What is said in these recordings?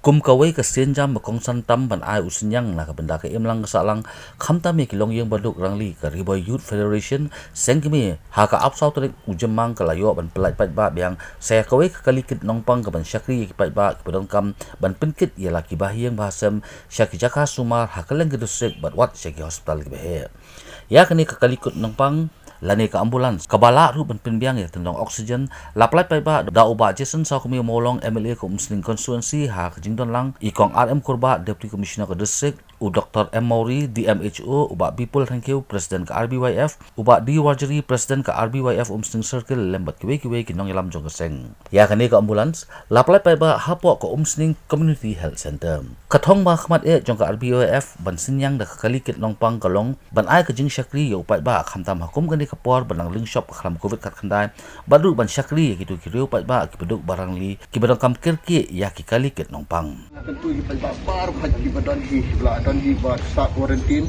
kum kawai ka senjam bakong santam ban ai usinyang na ka benda ka imlang salang khamta me kilong yang baduk rangli ka Rbyf Youth Federation sengkimi ha ka apsau trik ujemang ka layo ban pelai pat ba biang saya kawai ka kalikit nongpang ka ban syakri ki pat ba ki badong kam ban penkit ialah ki bahiang bahasam syaki jaka sumar ha kaleng gedusek bat wat syaki hospital ki behe ya kini ka kalikut nongpang lani ka ambulans kabala ru ban pinbiang ya tendong oksigen laplai pai ba da uba Jason sa kumi molong MLA ko Umsning constituency ha jingdon lang ikong RM Korba Deputy Commissioner ke District u Dr. M Mauri DMHO uba People thank you President ke Rbyf uba D Warjeri President ke Rbyf Umsning Circle lembat kiwe kinong ilam jong keseng ya kani ka ambulans laplai pai ba hapo ko Umsning Community Health Center kathong ba khmat jong ka Rbyf ban sinyang da kalikit nongpang kalong ban ai ka jing syakri yo pai ba khamtam hakum gani por benang link shop Khlam COVID kat khandai badu ban syakri gitu kiriu pat ba ki beduk barang li ki bedong kam kirki ya ki kali ket nongpang tentu ki pat ba bar haji badon hi bla don hi ba start quarantine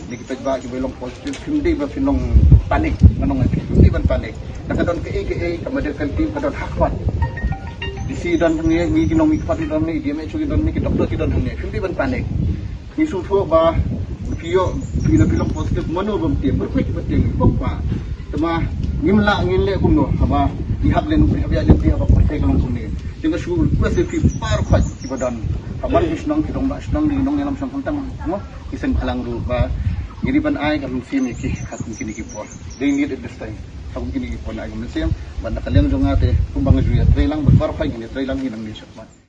ni ki pat ba ki belong positif hindi ba sinong panik manong hindi ban panik nakadon ke medical team kadon hakwan di si don ni kinong mi pat don ni dia me chu don ni ki doktor ki don ni hindi ban panik ni su tho ba Pio bilang positif mana berhenti berpikir penting bapak tema ngimle kumno apa ihab len dia apa pasai kalau kumni dengan syukur positif par khat kibadan kamar bisnong kidong basnong di nong dalam sangkang no isen khalang ru ba jadi ban ai kam sim ki khat kini ki por they need it this time kam kini ki por ai kam sim ban kalian jongate kumbang juya trailang bar khat ini trailang hinang ni syakman